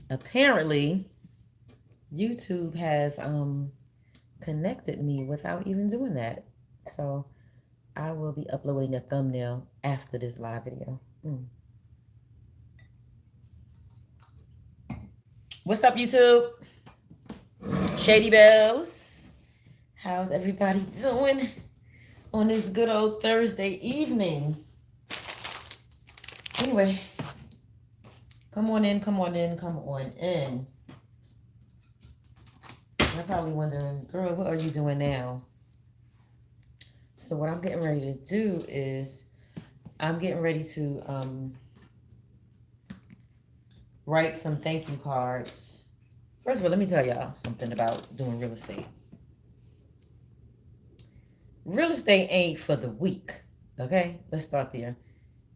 Apparently, YouTube has connected me without even doing that. So I will be uploading a thumbnail after this live video. What's up, YouTube? Shady Bells. How's everybody doing on this good old Thursday evening? Anyway, come on in, come on in, come on in. You're probably wondering, girl, what are you doing now? So what I'm getting ready to do is I'm getting ready to write some thank you cards. First of all, let me tell y'all something about doing real estate. Real estate ain't for the weak. Okay, let's start there.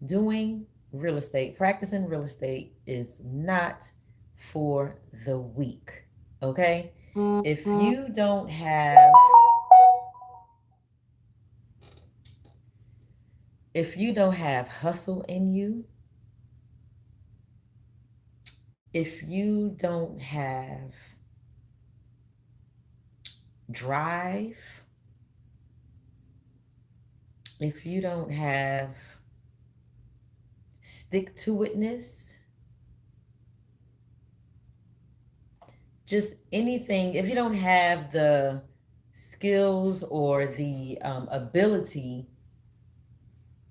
Doing real estate, practicing real estate is not for the weak. Okay, if you don't have hustle in you, if you don't have drive, if you don't have stick to itness, just anything, if you don't have the skills or the ability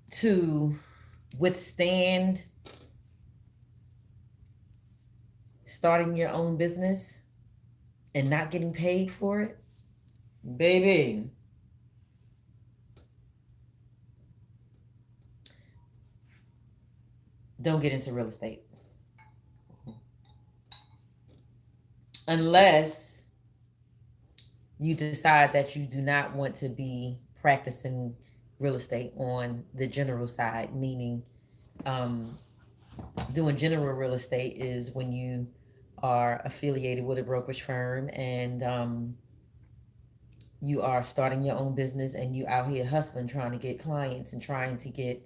to withstand starting your own business and not getting paid for it, baby, don't get into real estate. Unless you decide that you do not want to be practicing real estate on the general side, meaning doing general real estate is when you are affiliated with a brokerage firm and you are starting your own business and you out here hustling, trying to get clients and trying to get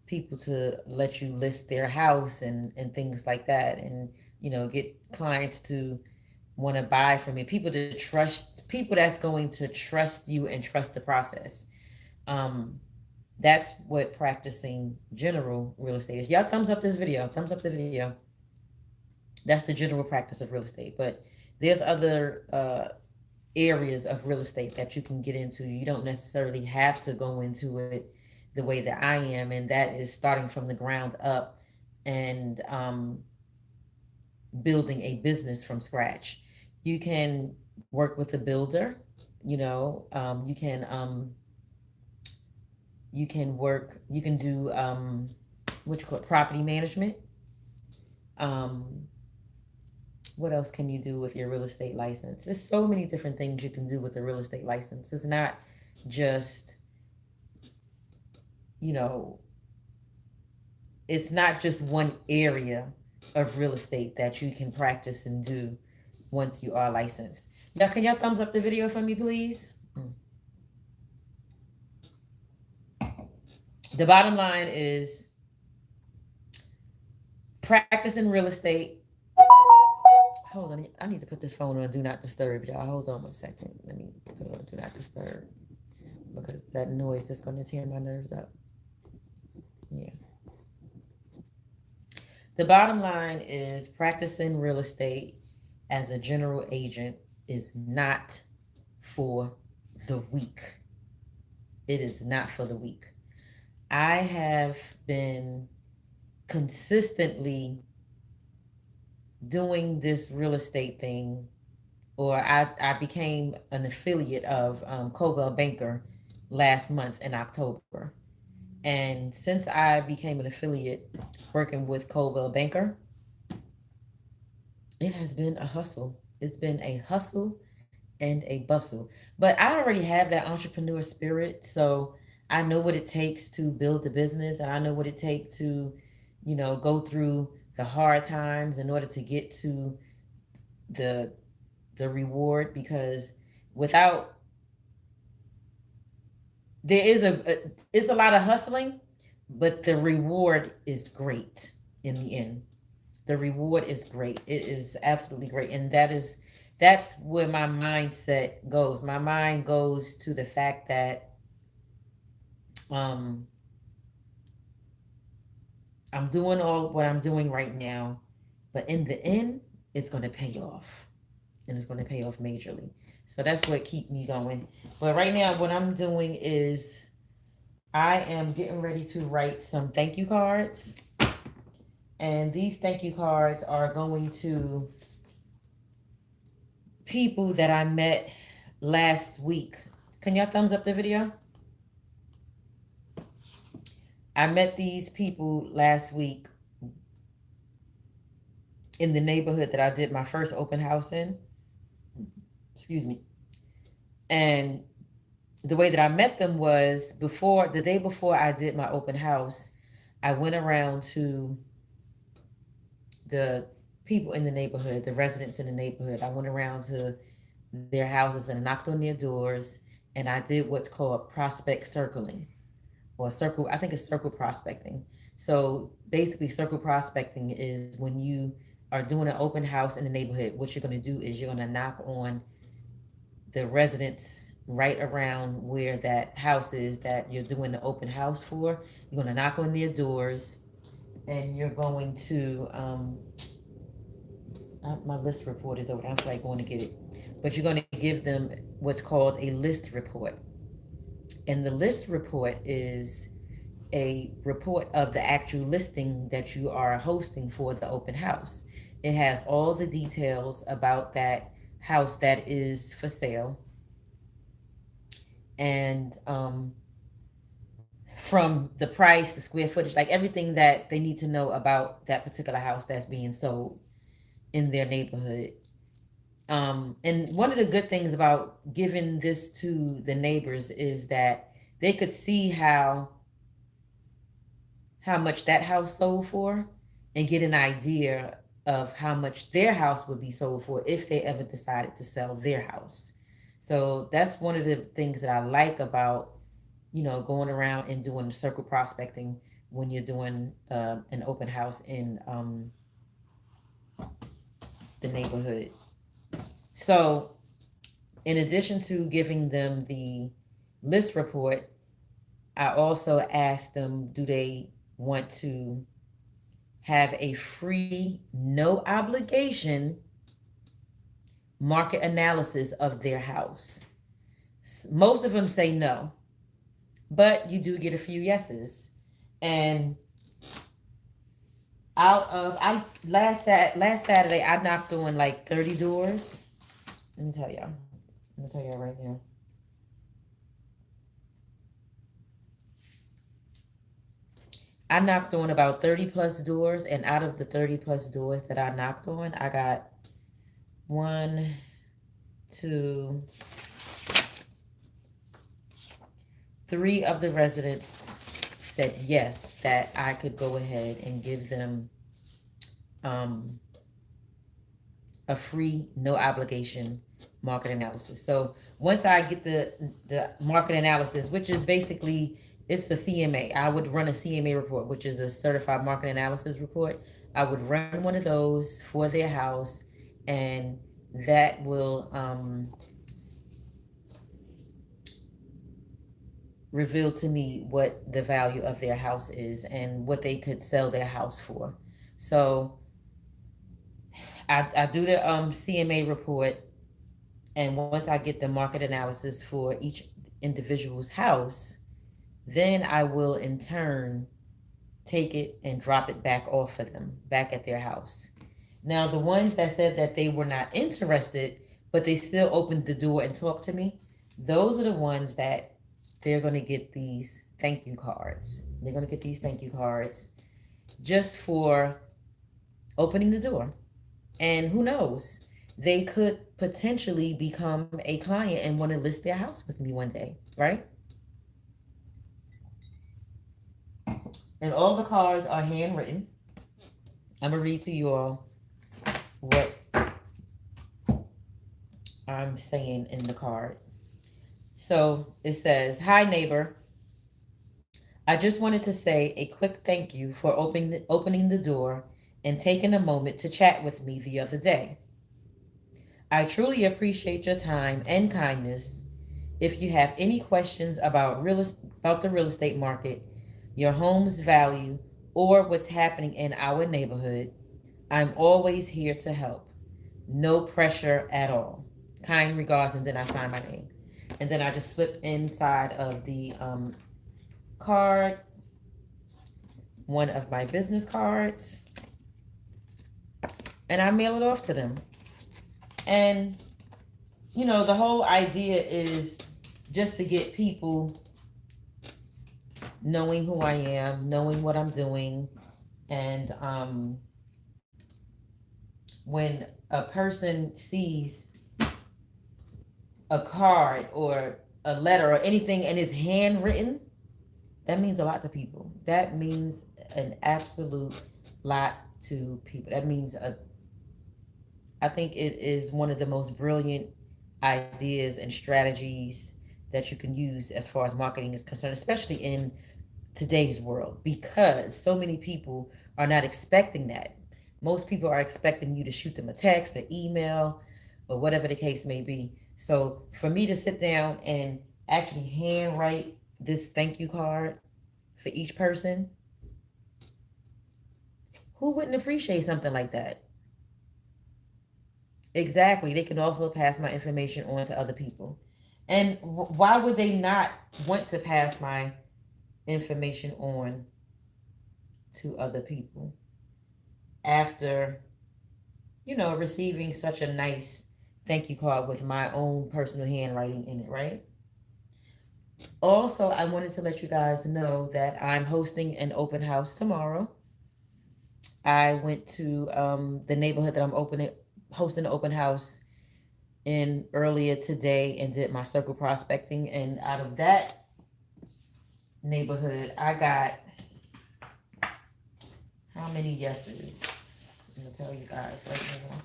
people to let you list their house and things like that, and get clients to want to buy from you, people to trust, people that's going to trust you and trust the process. That's what practicing general real estate is. Y'all thumbs up this video, thumbs up the video. That's the general practice of real estate. But there's other areas of real estate that you can get into. You don't necessarily have to go into it the way that I am, and that is starting from the ground up and building a business from scratch. You can work with a builder. You can do what you call property management. What else can you do with your real estate license? There's so many different things you can do with a real estate license. It's not just, it's not just one area of real estate that you can practice and do once you are licensed. Y'all, can y'all thumbs up the video for me, please? The bottom line is practicing real estate. Hold on, I need to put this phone on do not disturb, y'all. Hold on 1 second. Let me put it on do not disturb because that noise is going to tear my nerves up. Yeah. The bottom line is practicing real estate as a general agent is not for the weak. It is not for the weak. I have been consistently doing this real estate thing, or I became an affiliate of Coldwell Banker last month in October. And since I became an affiliate working with Coldwell Banker, it has been a hustle. It's been a hustle and a bustle. But I already have that entrepreneur spirit, so I know what it takes to build the business, and I know what it takes to, go through the hard times in order to get to the reward, because without there is it's a lot of hustling, but the reward is great in the end. the reward is great. It is absolutely great. And that's where my mindset goes. My mind goes to the fact that um I'm doing all what I'm doing right now, but in the end, it's going to pay off, and it's going to pay off majorly. So that's what keep me going. But right now, what I'm doing is I am getting ready to write some thank you cards, and these thank you cards are going to people that I met last week. Can y'all thumbs up the video? I met these people last week in the neighborhood that I did my first open house in. Excuse me. And the way that I met them was before the day before I did my open house, I went around to the people in the neighborhood, the residents in the neighborhood. I went around to their houses and knocked on their doors, and I did what's called prospect circling or circle. I think it's circle prospecting. So basically, circle prospecting is when you are doing an open house in the neighborhood. What you're going to do is you're going to knock on the residents right around where that house is that you're doing the open house for. You're going to knock on their doors, and you're going to my list report is over. I'm like going to get it, but you're going to give them what's called a list report, and the list report is a report of the actual listing that you are hosting for the open house. It has all the details about that house that is for sale, and from the price, the square footage, like everything that they need to know about that particular house that's being sold in their neighborhood. And one of the good things about giving this to the neighbors is that they could see how much that house sold for and get an idea of how much their house would be sold for if they ever decided to sell their house. So that's one of the things that I like about, going around and doing the circle prospecting when you're doing an open house in the neighborhood. So, in addition to giving them the list report, I also asked them, do they want to have a free, no obligation market analysis of their house? Most of them say no, but you do get a few yeses. And out of I last Saturday I knocked on like 30 doors. Let me tell y'all. Let me tell y'all right now. I knocked on about 30 plus doors, and out of the 30 plus doors that I knocked on, I got one, two, three of the residents said yes, that I could go ahead and give them a free, no obligation market analysis. So once I get the market analysis, which is basically it's a CMA, I would run a CMA report, which is a certified market analysis report. I would run one of those for their house, and that will reveal to me what the value of their house is and what they could sell their house for. So I do the CMA report, and once I get the market analysis for each individual's house, then I will in turn take it and drop it back off for them, back at their house. Now, the ones that said that they were not interested, but they still opened the door and talked to me, those are the ones that they're going to get these thank you cards. They're going to get these thank you cards just for opening the door. And who knows, they could potentially become a client and want to list their house with me one day, right? And all the cards are handwritten. I'm going to read to you all what I'm saying in the card. So it says, "Hi neighbor, I just wanted to say a quick thank you for opening the door and taking a moment to chat with me the other day. I truly appreciate your time and kindness. If you have any questions about the real estate market, your home's value, or what's happening in our neighborhood, I'm always here to help. No pressure at all. Kind regards, and then I sign my name. And then I just slip inside of the card one of my business cards, and I mail it off to them. And, the whole idea is just to get people knowing who I am, knowing what I'm doing. And when a person sees a card or a letter or anything and it's handwritten, that means a lot to people. That means an absolute lot to people. That means I think it is one of the most brilliant ideas and strategies that you can use as far as marketing is concerned, especially in today's world, because so many people are not expecting that. Most people are expecting you to shoot them a text, an email, or whatever the case may be. So for me to sit down and actually handwrite this thank you card for each person, who wouldn't appreciate something like that? Exactly. They can also pass my information on to other people. And why would they not want to pass my information on to other people after, receiving such a nice thank you card with my own personal handwriting in it, right? Also, I wanted to let you guys know that I'm hosting an open house tomorrow. I went to the neighborhood that I'm hosting an open house in earlier today and did my circle prospecting. And out of that neighborhood, I got how many yeses? I'm gonna tell you guys right now.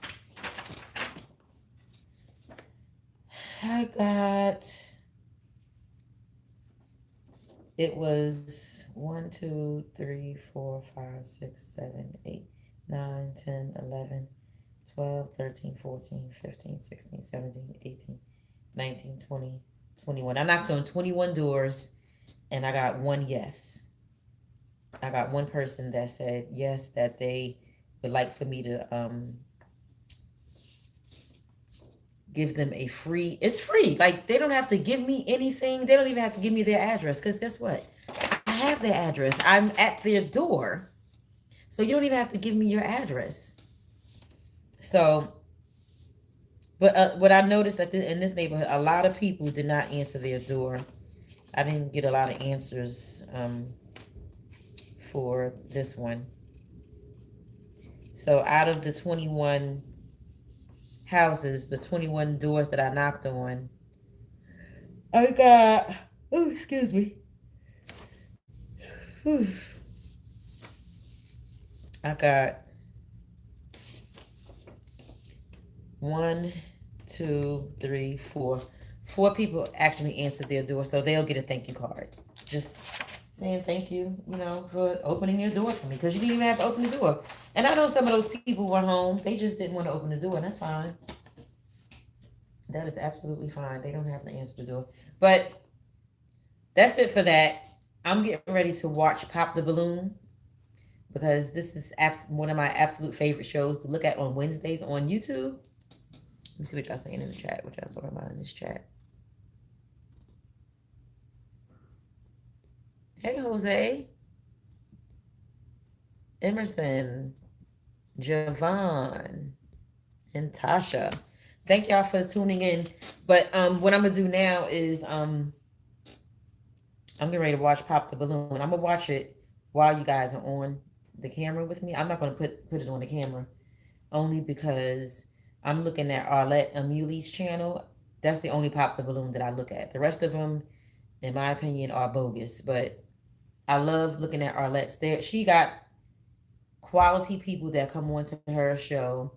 It was 1, 2, 3, 4, 5, 6, 7, 8, 9, 10, 11, 12, 13, 14, 15, 16, 17, 18, 19, 20, 21. I knocked on 21 doors and I got one yes. I got one person that said yes, that they would like for me to give them a free. It's free. Like, they don't have to give me anything. They don't even have to give me their address, because guess what? I have their address. I'm at their door. So you don't even have to give me your address. So, but what I noticed that in this neighborhood, a lot of people did not answer their door. I didn't get a lot of answers for this one. So out of the 21 houses, the 21 doors that I knocked on, I got, oh, excuse me. Whew. I got 1, 2, 3, 4. 4 people actually answered their door, so they'll get a thank you card. Just saying thank you, for opening your door for me, because you didn't even have to open the door. And I know some of those people were home. They just didn't want to open the door, and that's fine. That is absolutely fine. They don't have to answer the door. But that's it for that. I'm getting ready to watch Pop the Balloon, because this is one of my absolute favorite shows to look at on Wednesdays on YouTube. Let me see what y'all saying in the chat, what y'all talking about in this chat. Hey, Jose. Emerson. Javon. And Tasha. Thank y'all for tuning in. But what I'm going to do now is I'm getting ready to watch Pop the Balloon. I'm going to watch it while you guys are on the camera with me. I'm not going to put it on the camera, only because I'm looking at Arlette Amuli's channel. That's the only Pop the Balloon that I look at. The rest of them, in my opinion, are bogus. But I love looking at Arlette's. She got quality people that come on to her show,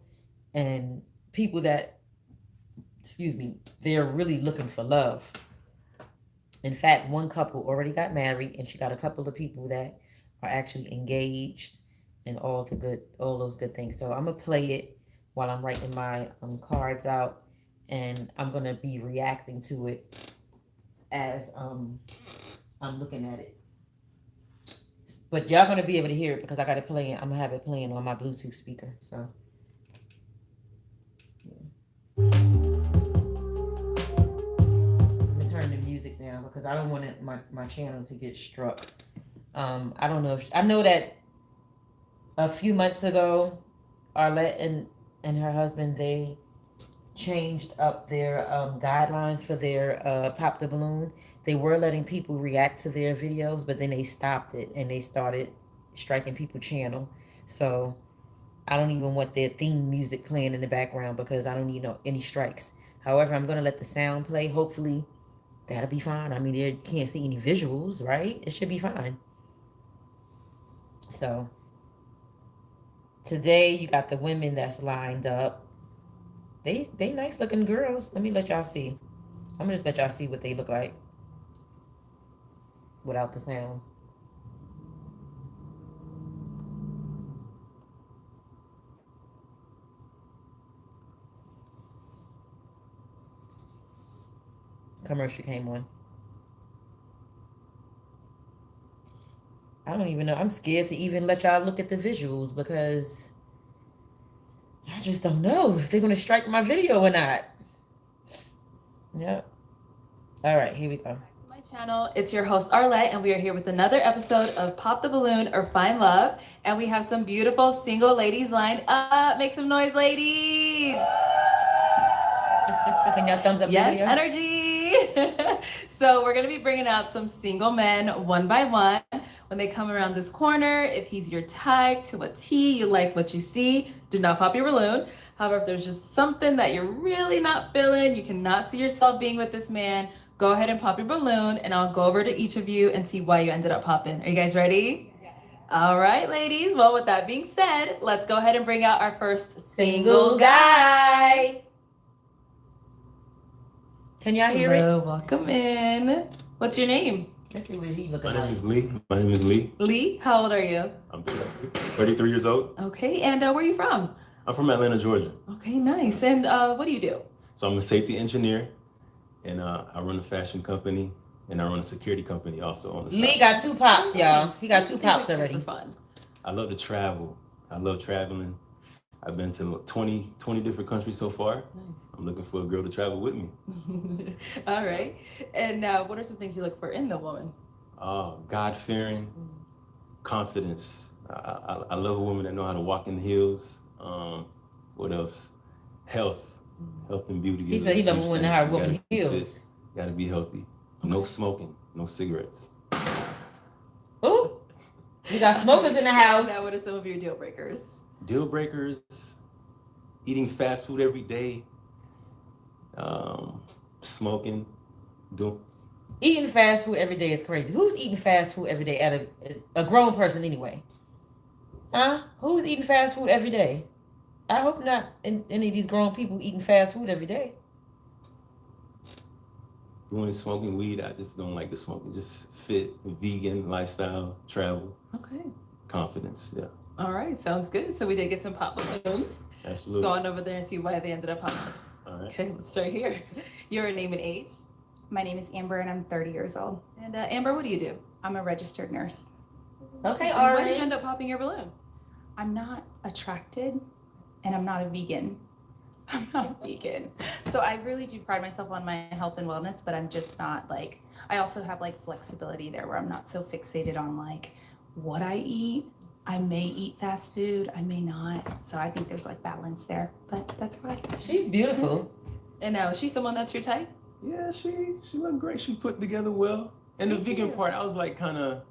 and people that, they're really looking for love. In fact, one couple already got married, and she got a couple of people that are actually engaged. and all those good things. So I'm gonna play it while I'm writing my cards out, and I'm gonna be reacting to it as I'm looking at it. But y'all gonna be able to hear it because I got it playing. I'm gonna have it playing on my Bluetooth speaker. So I'm gonna turn the music down because I don't want my channel to get struck. I don't know if I know that a few months ago, Arlette and her husband, they changed up their guidelines for their Pop the Balloon. They were letting people react to their videos, but then they stopped it and they started striking people channel. So I don't even want their theme music playing in the background because I don't need any strikes. However, I'm gonna let the sound play. Hopefully that'll be fine. I mean, you can't see any visuals, right? It should be fine. So today you got the women that's lined up. They nice looking girls. Let me let y'all see. I'm gonna just let y'all see what they look like without the sound. Commercial came on. I don't even know. I'm scared to even let y'all look at the visuals because I just don't know if they're gonna strike my video or not. Yep. All right, here we go. To my channel, it's your host Arlette, and we are here with another episode of Pop the Balloon or Find Love, and we have some beautiful single ladies lined up. Make some noise, ladies! Can y'all thumbs up Yes, the video? energy! So we're gonna be bringing out some single men one by one. When they come around this corner, if he's your type to a T, you like what you see, do not pop your balloon. However, if there's just something that you're really not feeling, you cannot see yourself being with this man, go ahead and pop your balloon, and I'll go over to each of you and see why you ended up popping. Are you guys ready? Yes. All right, ladies. Well, with that being said, let's go ahead and bring out our first single guy. Can y'all hear Hello, it? welcome in. What's your name? Let's see what he looking My like. name is Lee. My name is Lee. Lee, how old are you? I'm 33 years old. Okay, and where are you from? I'm from Atlanta, Georgia. Okay, nice. And what do you do? So I'm a safety engineer, and I run a fashion company, and I run a security company also on the side. Lee got 2 pops, y'all. He got 2 pops already. For fun. I love to travel. I love traveling. I've been to 20 different countries so far. Nice. I'm looking for a girl to travel with me. All right. And what are some things you look for in the woman? God-fearing, confidence. I love a woman that know how to walk in the hills. What else? Health and beauty. He said he love a woman that know how to walk in the hills. Gotta be healthy. Okay. No smoking, no cigarettes. Ooh, we got smokers in the house. Now, what are some of your deal breakers? Deal breakers, eating fast food every day, smoking, Eating fast food every day is crazy. Who's eating fast food every day at a grown person anyway? Huh? Who's eating fast food every day? I hope not any of these grown people eating fast food every day. Doing smoking weed, I just don't like the smoking. Just fit, vegan lifestyle, travel. Okay. Confidence, yeah. All right, sounds good. So we did get some pop balloons. Absolutely. Let's go on over there and see why they ended up popping. All right. Okay, let's start here. Your name and age? My name is Amber and I'm 30 years old. And Amber, what do you do? I'm a registered nurse. Okay, so all right. Why did you end up popping your balloon? I'm not attracted and I'm not a vegan. I'm not vegan. So I really do pride myself on my health and wellness, but I'm just not like, I also have like flexibility there where I'm not so fixated on like what I eat. I may eat fast food, I may not. So I think there's like balance there, but that's what I do. She's beautiful. And now, is she someone that's your type? Yeah, she looked great. She put together well. And the vegan part, I was like kind of,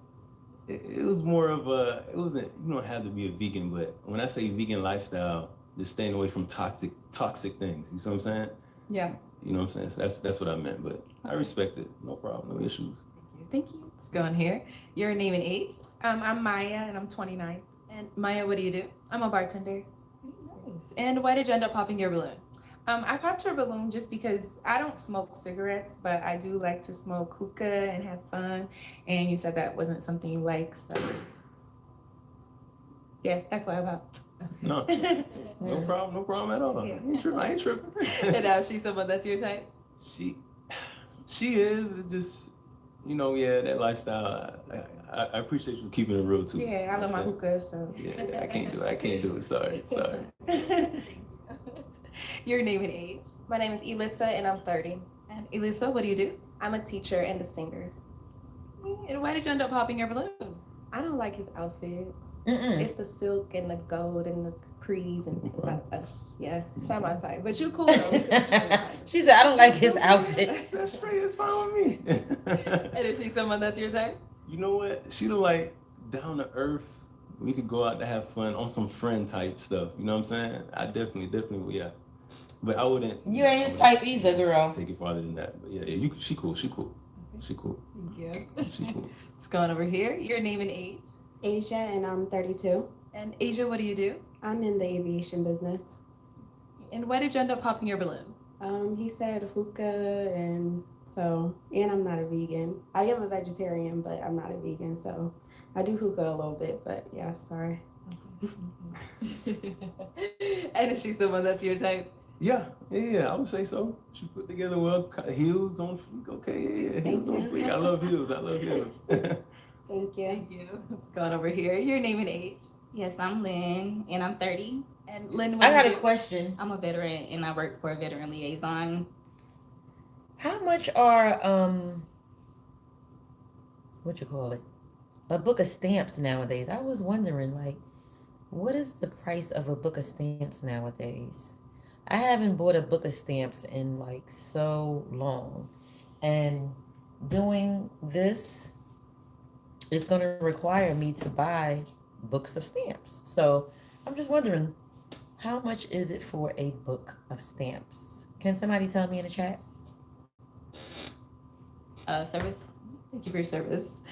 it was more of a, it wasn't, you don't have to be a vegan, but when I say vegan lifestyle, just staying away from toxic things. You see what I'm saying? Yeah. You know what I'm saying? So that's what I meant, but I respect it. No problem, no issues. Thank you. Let's go on here. Your name and age? I'm Maya and I'm 29. And Maya, what do you do? I'm a bartender. Nice. And why did you end up popping your balloon? I popped her balloon just because I don't smoke cigarettes, but I do like to smoke hookah and have fun. And you said that wasn't something you like, so Yeah, that's what I'm about. No, no problem at all. Yeah. I ain't tripping. And now she's someone that's your type? She is. It just, yeah, that lifestyle. I appreciate you keeping it real too. Yeah, I love my hookah, so. Yeah, I can't do it. Sorry. Your name and age? My name is Elissa and I'm 30. And Elisa, what do you do? I'm a teacher and a singer. And why did you end up popping your balloon? I don't like his outfit. Mm-mm. It's the silk and the gold and the capris and yeah, it's not my type. But you cool though. She said, I don't like his outfit. That's straight. It's fine with me. And is she someone that's your type? You know what? She look like down to earth. We could go out to have fun on some friend type stuff. You know what I'm saying? I definitely, yeah. But I wouldn't. You ain't his type either, girl. Take it farther than that. But yeah, she cool. She cool. Thank you. She cool. Let's go on over here. Your name and age? Asia, and I'm 32. And Asia, what do you do? I'm in the aviation business. And why did you end up popping your balloon? He said hookah, and I'm not a vegan. I am a vegetarian, but I'm not a vegan, so I do hookah a little bit, but yeah, sorry. And is she someone that's your type? Yeah, I would say so. She put together well, heels on fleek. Okay, yeah, heels on fleek. I love heels. Thank you. Thank you. Let's go on over here. Your name and age? Yes, I'm Lynn, and I'm 30. And Lynn, what I do got you a do? question. I'm a veteran, and I work for a veteran liaison. How much are what you call it? A book of stamps nowadays? I was wondering, like, what is the price of a book of stamps nowadays? I haven't bought a book of stamps in like so long. And doing this is going to require me to buy books of stamps. So I'm just wondering, how much is it for a book of stamps? Can somebody tell me in the chat? Service. Thank you for your service.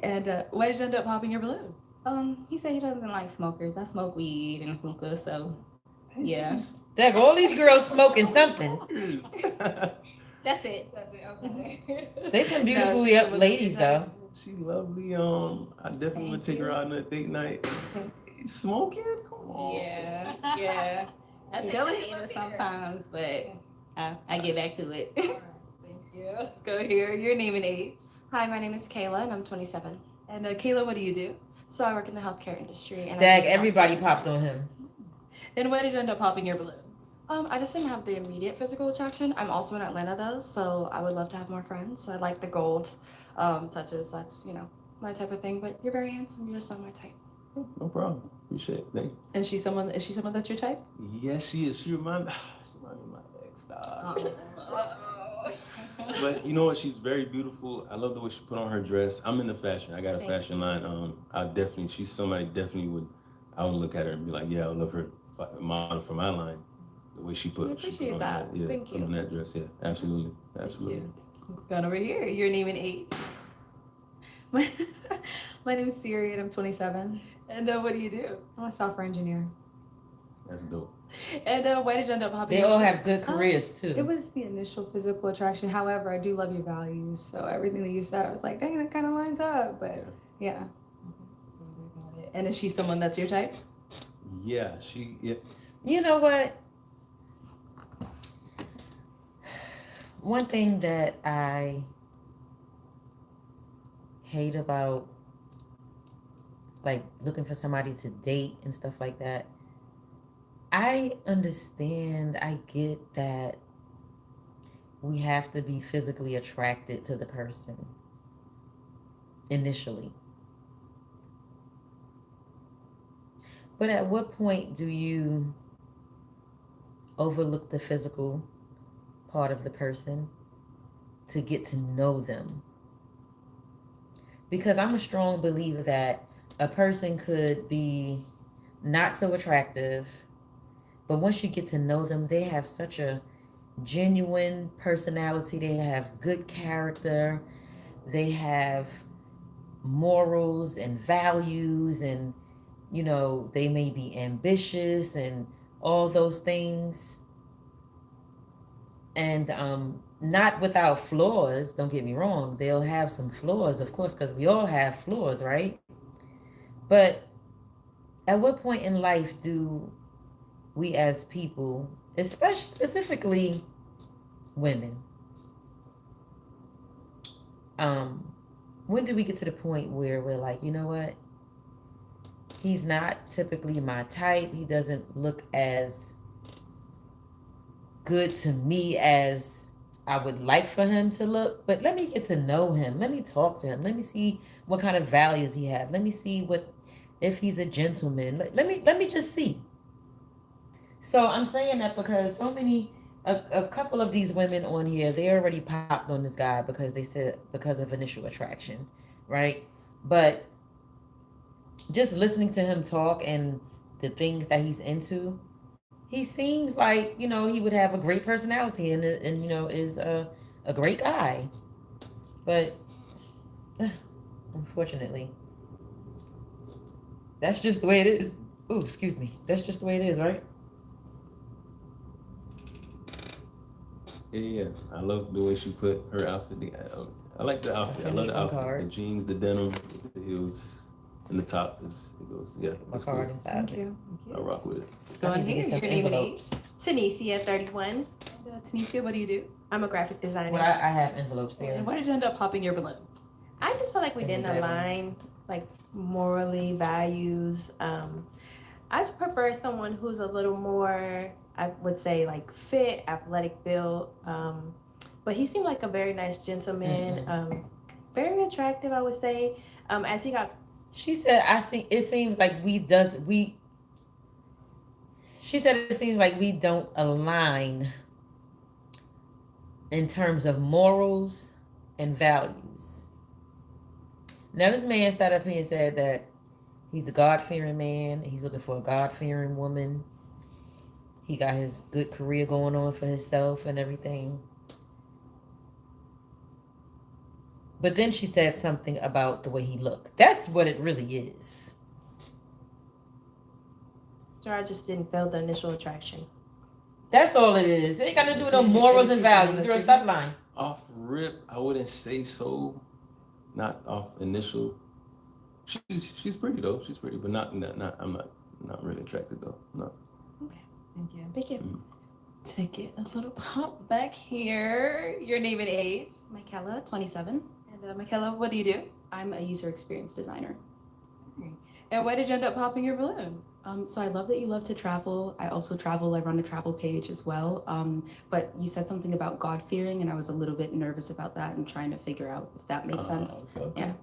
And why did you end up popping your balloon? He said he doesn't like smokers. I smoke weed and hookah, so yeah. Dang, all these girls smoking something. That's it. That's it. Okay. They some No, beautiful she's someone ladies that's your though. She lovely. I definitely would take her out on a date night. Smoking? Come on. Yeah. I think I eat it sometimes, but I get back to it. Thank you. Let's go here. Your name and age. Hi, my name is Kayla and I'm 27. And Kayla, what do you do? So I work in the healthcare industry. And Dag, everybody popped on him. And why did you end up popping your balloon? I just didn't have the immediate physical attraction. I'm also in Atlanta though, so I would love to have more friends. I like the gold touches. That's, my type of thing. But you're very handsome. You're just not my type. No problem. Appreciate it. Thank you. And is she someone that's your type? Yes, she is. She reminds me of my ex. But you know what? She's very beautiful. I love the way she put on her dress. I'm into fashion. I got a fashion line. She's somebody I would look at her and be like, yeah, I love her model for my line. The way she put. I appreciate she put on that. Yeah, Thank put you. on that dress. Yeah, absolutely. Let's go on over here. Your name and age. My name is Siri and I'm 27. And what do you do? I'm a software engineer. That's dope. And why did you end up popping They your all balloon? have good careers too. It was the initial physical attraction. However, I do love your values. So everything that you said, I was like, dang, that kind of lines up. But yeah. And is she someone that's your type? Yeah, You know what? One thing that I hate about like looking for somebody to date and stuff like that, I understand, I get that we have to be physically attracted to the person initially. But at what point do you overlook the physical part of the person to get to know them? Because I'm a strong believer that a person could be not so attractive, but once you get to know them, they have such a genuine personality. They have good character. They have morals and values, and they may be ambitious and all those things. And not without flaws, don't get me wrong. They'll have some flaws, of course, because we all have flaws, right? But at what point in life do we as people, especially specifically women, um, when do we get to the point where we're like, you know what? He's not typically my type. He doesn't look as good to me as I would like for him to look. But let me get to know him. Let me talk to him. Let me see what kind of values he have. Let me see what if he's a gentleman. Let me just see. So I'm saying that because a couple of these women on here, they already popped on this guy because they said because of initial attraction, right? But just listening to him talk and the things that he's into, he seems like, he would have a great personality and is a great guy. But unfortunately, that's just the way it is. Ooh, excuse me. That's just the way it is, right? Yeah. I love the way she put her outfit together. I like the outfit. I love the outfit. The jeans, the denim, the heels, and the top it goes. Yeah, My it's card cool. inside. Thank you. I rock with it. Let's go I on need to here. get some Your name and age. envelopes. Tanisha, 31. Tanisha, what do you do? I'm a graphic designer. Well, I have envelopes there. And why did you end up popping your balloon? I just felt like we didn't Exactly. align, like morally, values. I just prefer someone who's a little more, I would say, like fit, athletic build. But he seemed like a very nice gentleman, very attractive, I would say. As he got, She said, it seems like she said it seems like we don't align in terms of morals and values. Now, this man sat up here and said that he's a God-fearing man. He's looking for a God-fearing woman. He got his good career going on for himself and everything. But then she said something about the way he looked. That's what it really is. I just didn't feel the initial attraction. That's all it is. It ain't got nothing to do with no morals and values. Girl, stop lying. Off rip, I wouldn't say so. Not off initial. She's pretty though. She's pretty, but not. I'm not really attracted though. No. Okay. Thank you. Thank you. Take it a little pop back here. Your name and age. Michaela, 27. And Michaela, what do you do? I'm a user experience designer. And why did you end up popping your balloon? So I love that you love to travel. I also travel. I run a travel page as well. But you said something about God-fearing, and I was a little bit nervous about that and trying to figure out if that made sense. Okay. Yeah.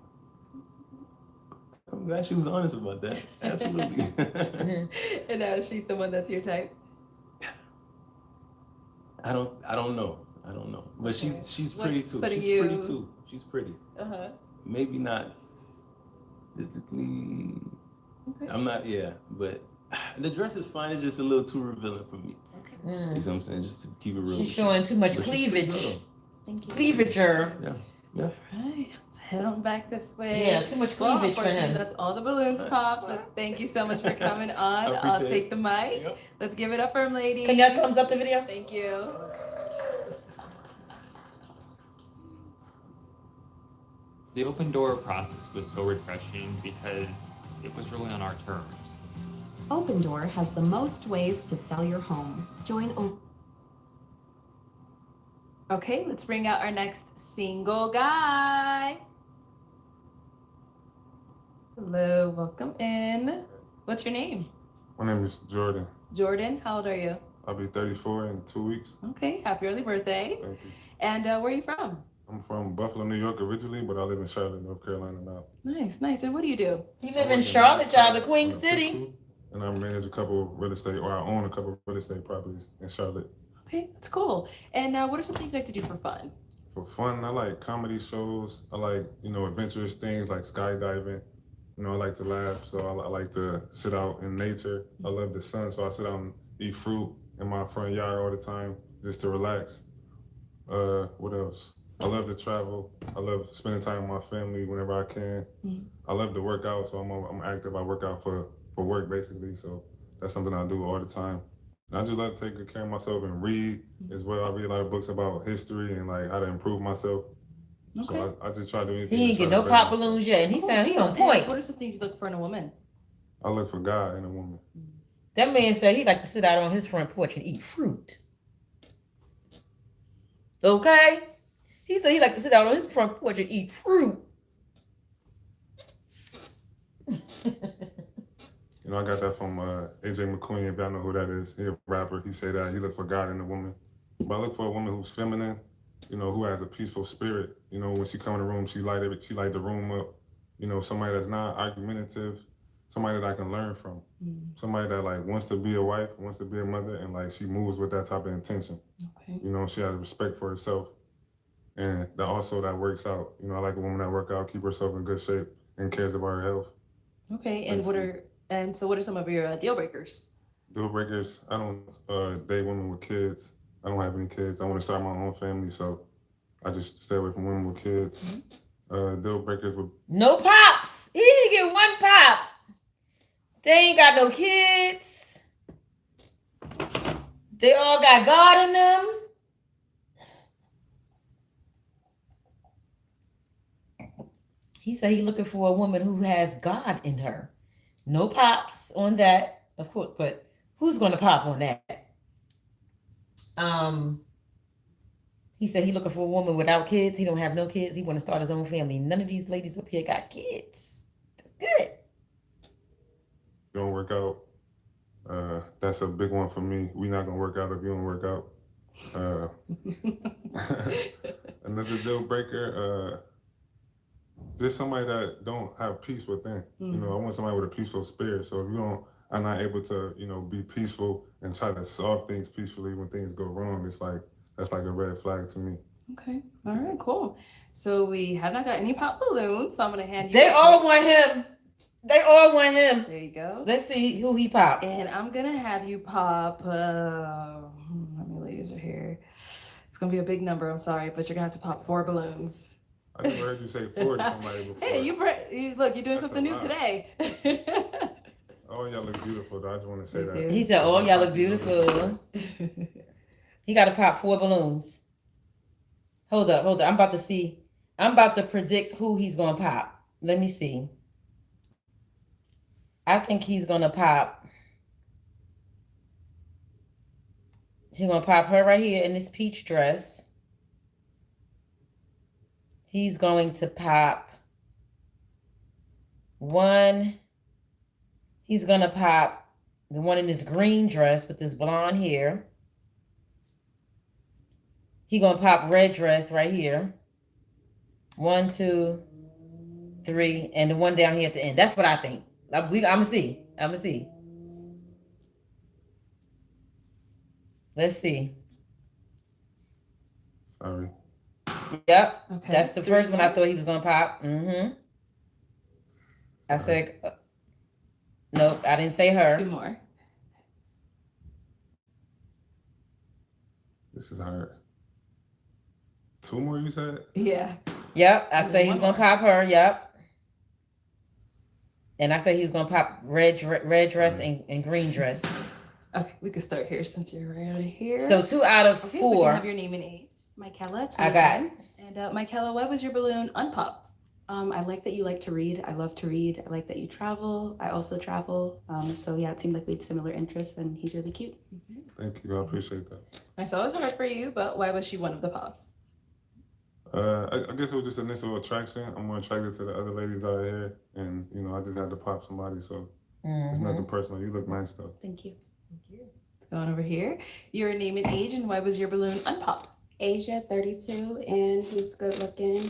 I'm glad she was honest about that. Absolutely. And now is she someone that's your type? I don't know. But she's pretty What's too. putting She's you- pretty too. She's pretty. Uh-huh. Maybe not physically. Okay. I'm not. Yeah, but the dress is fine. It's just a little too revealing for me. Mm. You know what I'm saying? Just to keep it real. She's showing too much But she's pretty cleavage. good, Thank you. Cleavager. though. Yeah. All right, let's head on back this way. Yeah, too much Well, cleavage for unfortunately, him. that's all the balloons pop. But thank you so much for coming on. I I'll appreciate take it. the mic. Yep. Let's give it up for him, ladies. Can y'all thumbs up the video? Thank you. The open door process was so refreshing because it was really on our terms. Open Door has the most ways to sell your home. Join Okay, let's bring out our next single guy. Hello, welcome in. What's your name? My name is Jordan. Jordan, how old are you? I'll be 34 in 2 weeks. Okay, happy early birthday. Thank you. And where are you from? I'm from Buffalo, New York originally, but I live in Charlotte, North Carolina now. Nice, nice. And what do you do? You live in Charlotte, y'all, the Queen City. And I manage a couple of real estate, or I own a couple of real estate properties in Charlotte. Okay, that's cool. And what are some things you like to do for fun? For fun, I like comedy shows. I like, adventurous things like skydiving. I like to laugh, so I like to sit out in nature. I love the sun, so I sit out and eat fruit in my front yard all the time just to relax. What else? I love to travel. I love spending time with my family whenever I can. I love to work out, so I'm active. I work out for work basically, so that's something I do all the time. And I just love to take good care of myself and read as well. I read a lot of books about history and like how to improve myself. Okay. So I just try to do anything. He ain't to get try no to better pop balloons yet, and he Cool. sound he on And point. what are some things you look for in a woman? I look for God in a woman. That man said he like to sit out on his front porch and eat fruit. Okay? He said he like to sit out on his front porch and eat fruit. You know, I got that from AJ McQueen, if y'all know who that is. He a rapper. He say that he look for God in a woman. But I look for a woman who's feminine, you know, who has a peaceful spirit. You know, when she come in the room, she light the room up. You know, somebody that's not argumentative, somebody that I can learn from. Somebody that like wants to be a wife, wants to be a mother, and like she moves with that type of intention. Okay. You know, she has respect for herself. And that also that works out. You know, I like a woman that work out, keep herself in good shape, and cares about her health. Okay, and what are some of your deal breakers? Deal breakers, I don't date women with kids. I don't have any kids. I want to start my own family, so I just stay away from women with kids. Deal breakers with no pops. He didn't get one pop. They ain't got no kids. They all got God in them. He said he looking for a woman who has God in her. No pops on that, of course, but who's going to pop on that? He said he looking for a woman without kids. He don't have no kids. He want to start his own family. None of these ladies up here got kids. That's good. don't work out. That's a big one for me. We not gonna work out if you don't work out. Another deal breaker, just somebody that don't have peace within. You know, I want somebody with a peaceful spirit. So if you don't, are not able to, you know, be peaceful and try to solve things peacefully when things go wrong, it's like that's like a red flag to me. Okay. All right. Cool. So we have not got any pop balloons. So I'm gonna hand you. They all want him. They all want him. There you go. Let's see who he pop. And I'm gonna have you pop. How many ladies are here? It's gonna be a big number. I'm sorry, but you're gonna have to pop 4 balloons. I never heard you say 4 to somebody before. Hey, you look. You're doing something new today. Oh, y'all look beautiful, though. I just want to say that. He said, "Oh, y'all look beautiful." He got to pop 4 balloons. Hold up. I'm about to see. I'm about to predict who he's gonna pop. Let me see. I think he's gonna pop. He's gonna pop her right here in this peach dress. He's going to pop one. He's gonna pop the one in this green dress with this blonde hair. He gonna pop red dress right here. 1, 2, 3, and the one down here at the end. That's what I think. I'm gonna see. Let's see. Sorry. Yep. Okay. That's the first one I thought he was gonna pop. I said, nope. I didn't say her. 2 more. This is hard. 2 more, you said? Yeah. Yep. I said he was gonna pop her. Yep. And I said he was gonna pop red dress and green dress. Okay, we can start here since you're right here. So 2 out of 4. We can have your name and age. Michaela. I got. And Michaela, why was your balloon unpopped? I like that you like to read. I love to read. I like that you travel. I also travel. So yeah, it seemed like we had similar interests, and he's really cute. Thank you. I appreciate that. I saw it was hard for you, but why was she one of the pops? I guess it was just initial attraction. I'm more attracted to the other ladies out here, and you know, I just had to pop somebody. So it's nothing personal. You look nice though. Thank you. Let's go on over here. Your name and age, and why was your balloon unpopped? Asia, 32, and he's good looking.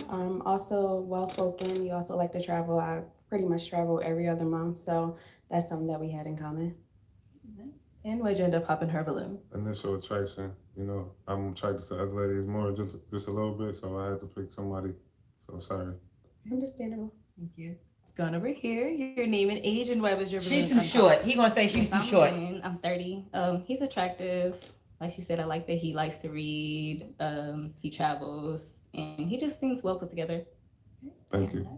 Also well spoken. You also like to travel. I pretty much travel every other month, so that's something that we had in common. And why'd you end up popping her balloon? Initial attraction. You know, I'm attracted to other ladies more, just a little bit, so I had to pick somebody. So sorry. Understandable. Thank you. Let's go on over here. Your name and age, and why was your balloon She too short. He gonna say she's too short. I'm 30. He's attractive. Like she said, I like that he likes to read. He travels, and he just seems well put together. Thank you.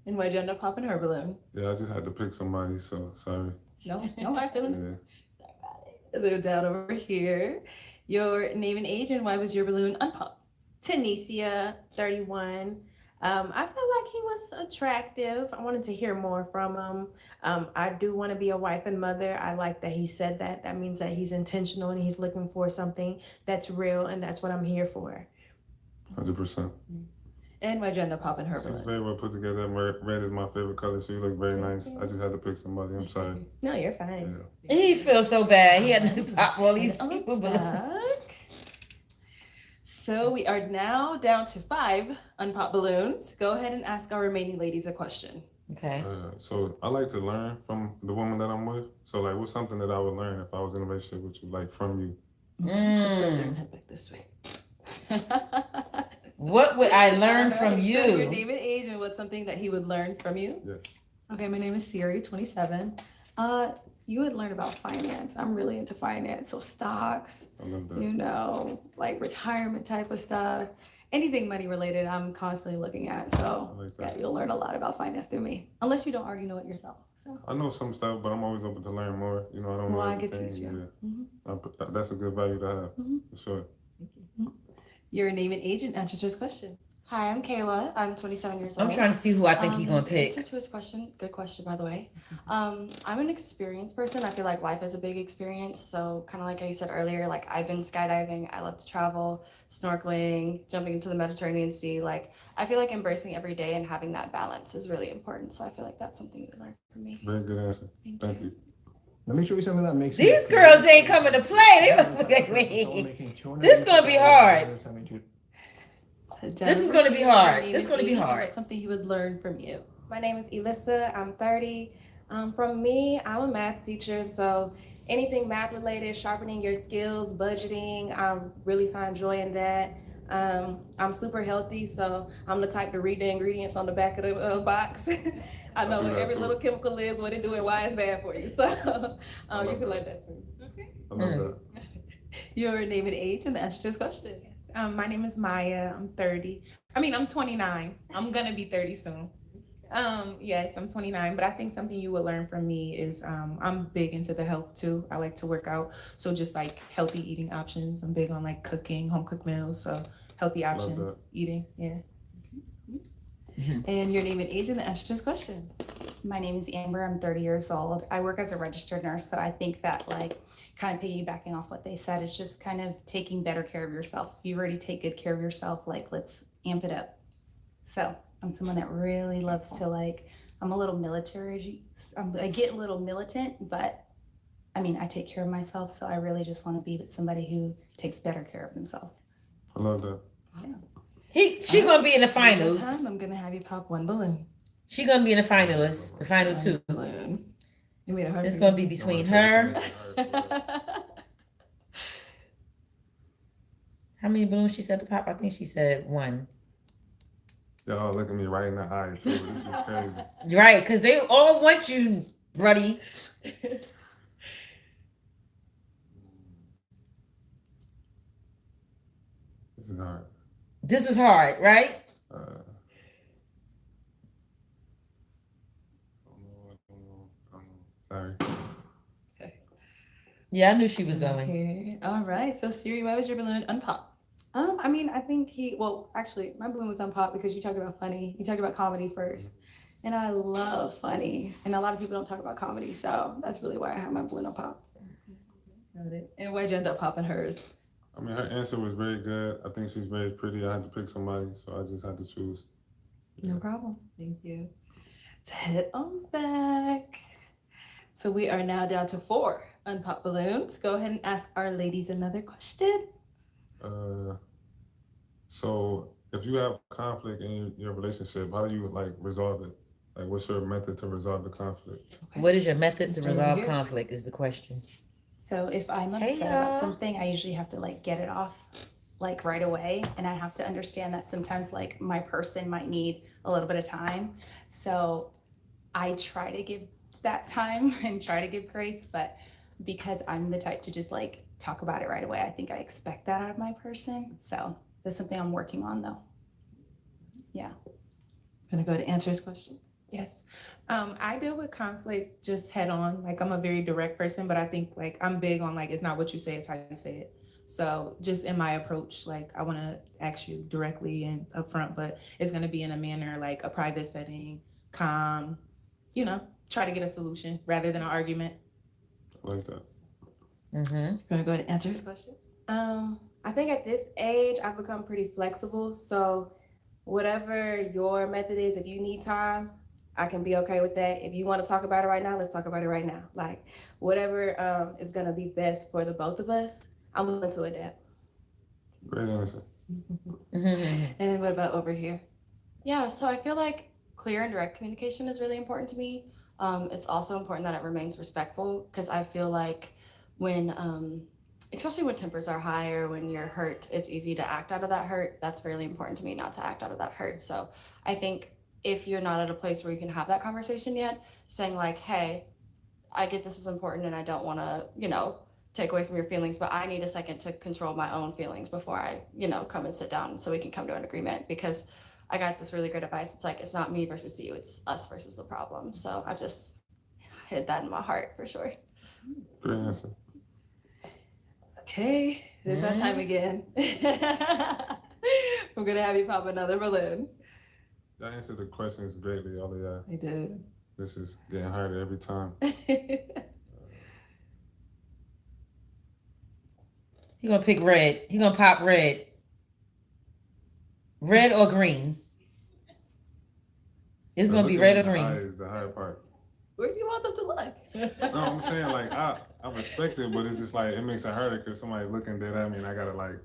And why'd you end up popping her balloon? Yeah, I just had to pick somebody, so sorry. No hard feelings. Yeah. They're down over here. Your name and age, and why was your balloon unpopped? Tanisha, 31. I feel like he was attractive. I wanted to hear more from him. I do want to be a wife and mother. I like that he said that. That means that he's intentional and he's looking for something that's real, and that's what I'm here for. 100%. And my gender pop in her She's balloon. very well put together. Red is my favorite color, so you look very nice. I just had to pick somebody. I'm sorry. No, you're fine. Yeah. He feels so bad. He had to pop all these people balloons. Back. So we are now down to 5 unpopped balloons. Go ahead and ask our remaining ladies a question. Okay. So I like to learn from the woman that I'm with. So like, what's something that I would learn if I was in a relationship with you, like from you? Let's go there and head back this way. What would I learn All from right, you? So your name and age and what's something that he would learn from you? Yeah. Okay, my name is Siri, 27. You would learn about finance. I'm really into finance, so stocks, I love that. you know, like retirement type of stuff. Anything money related, I'm constantly looking at. So I like yeah, that. you'll learn a lot about finance through me, unless you don't already know it yourself. So I know some stuff, but I'm always open to learn more. You know, I don't know well, I could everything. teach you. Yeah. That's a good value to have, for sure. Your name and age and answer to his question. Hi, I'm Kayla. I'm 27 years old. I'm trying to see who I think he's gonna pick. Answer to his question. Good question, by the way. I'm an experienced person. I feel like life is a big experience. So kind of like I said earlier, like I've been skydiving. I love to travel, snorkeling, jumping into the Mediterranean Sea. Like I feel like embracing every day and having that balance is really important. So I feel like that's something you would learn from me. Very good answer. Thank you. Let me show you something that makes These girls ain't coming to play. This is gonna be hard. This is gonna be hard. This is gonna be hard. What's something he would learn from you? My name is Elissa. I'm 30. From me, I'm a math teacher, so anything math related, sharpening your skills, budgeting, I really find joy in that. I'm super healthy, so I'm the type to read the ingredients on the back of the box. I know what every little chemical is, what it do, and why it's bad for you. So you can learn that too. Okay. I love that. Your name and age and the answer to his question. My name is Maya. I'm 30. I'm 29. I'm gonna be 30 soon. Yes, I'm 29, but I think something you would learn from me is I'm big into the health too. I like to work out, so just like healthy eating options. I'm big on like cooking, home cooked meals, so healthy options, eating. Yeah. And your name and age and the answer to his question. My name is Amber. I'm 30 years old. I work as a registered nurse, so I think that like kind of piggybacking off what they said is just kind of taking better care of yourself. If you already take good care of yourself, like let's amp it up. So I'm someone that really loves to like, I'm a little military. I get a little militant, but I take care of myself. So I really just want to be with somebody who takes better care of themselves. I love that. Yeah. She gonna be in the finals. Time, I'm gonna have you pop 1 balloon. She gonna be in the finalists, the final 2. Balloon. It's gonna be between her. How many balloons she said to pop? I think she said 1. Y'all look at me right in the eye too. This is crazy. Right, because they all want you, buddy. This is hard. This is hard, right? Sorry. Yeah, I knew she was going. Okay. All right. So Siri, why was your balloon unpopped? I think actually my balloon was unpopped because you talked about funny. You talked about comedy first. And I love funny. And a lot of people don't talk about comedy. So that's really why I have my balloon unpopped. Got it. And why'd you end up popping hers? Her answer was very good. I think she's very pretty. I had to pick somebody, so I just had to choose. No problem. Thank you. Let's head on back. So we are now down to 4 unpopped balloons. Go ahead and ask our ladies another question. So if you have conflict in your relationship, how do you resolve it? Like, what's your method to resolve the conflict? Okay. What is your method to So resolve here- conflict is the question. So if I'm Hey, upset y'all. about something, I usually have to like get it off like right away. And I have to understand that sometimes like my person might need a little bit of time. So I try to give that time and try to give grace, but because I'm the type to just like talk about it right away, I think I expect that out of my person. So that's something I'm working on though. Yeah. Gonna go to answer his question. Yes. I deal with conflict just head on. Like I'm a very direct person, but I think like I'm big on like it's not what you say, it's how you say it. So just in my approach, like I want to ask you directly and upfront, but it's going to be in a manner like a private setting, calm, try to get a solution rather than an argument. Like that. Mm-hmm. You want to go ahead and answer his question? I think at this age, I've become pretty flexible. So whatever your method is, if you need time, I can be okay with that. If you want to talk about it right now, let's talk about it right now. Like whatever is gonna be best for the both of us, I'm willing to adapt. Great answer. And what about over here? Yeah, so I feel like clear and direct communication is really important to me. It's also important that it remains respectful because I feel like when, especially when tempers are high or when you're hurt, it's easy to act out of that hurt. That's really important to me not to act out of that hurt. So I think if you're not at a place where you can have that conversation yet, saying like, hey, I get this is important and I don't want to, take away from your feelings, but I need a second to control my own feelings before I, come and sit down so we can come to an agreement because I got this really great advice. It's like, it's not me versus you, it's us versus the problem. So I've just hid that in my heart for sure. Great answer. Okay, it is that time again. We're gonna have you pop another balloon. Y'all answered the questions greatly, all of y'all. I did. This is getting harder every time. He gonna pick red. He gonna pop red. Red or green? It's gonna be red or green. Is the hard part. Where do you want them to look? No, I'm saying like I respect it, but it's just like it makes it harder because somebody's looking dead at me and I gotta like.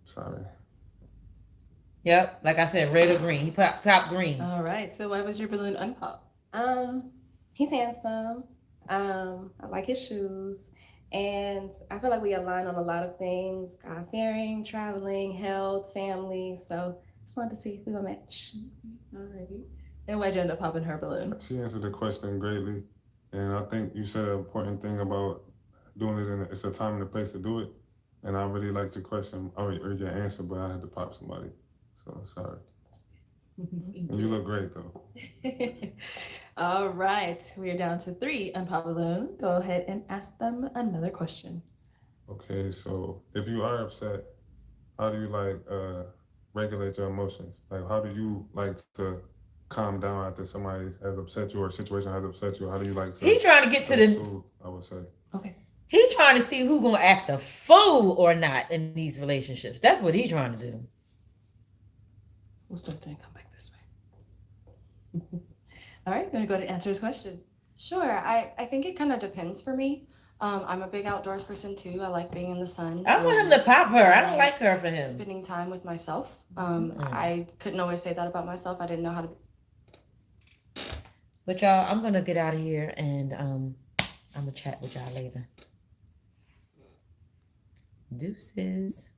Sorry. Yep, like I said, red or green. He pop green. All right. So why was your balloon unpopped? He's handsome. I like his shoes. And I feel like we align on a lot of things. God-fearing, traveling, health, family. So just wanted to see if we gonna match. Alrighty. And why'd you end up popping her balloon? She answered the question greatly. And I think you said an important thing about doing it it's a time and a place to do it. And I really liked your question or your answer, but I had to pop somebody. So sorry. And you look great though. All right, we are down to 3 unpop balloon. Go ahead and ask them another question. Okay, so if you are upset, how do you like regulate your emotions? Like how do you like to calm down after somebody has upset you or a situation has upset you? How do you like to He trying to get to the I would say. Okay. He's trying to see who gonna act a fool or not in these relationships. That's what he's trying to do. We'll start there and come back this way. All right, gonna go ahead and answer his question. Sure, I think it kind of depends for me. I'm a big outdoors person too. I like being in the sun. I want him to pop her. I don't like her for him. Spending time with myself. I couldn't always say that about myself. I didn't know how to. But y'all, I'm gonna get out of here and I'm gonna chat with y'all later. Deuces.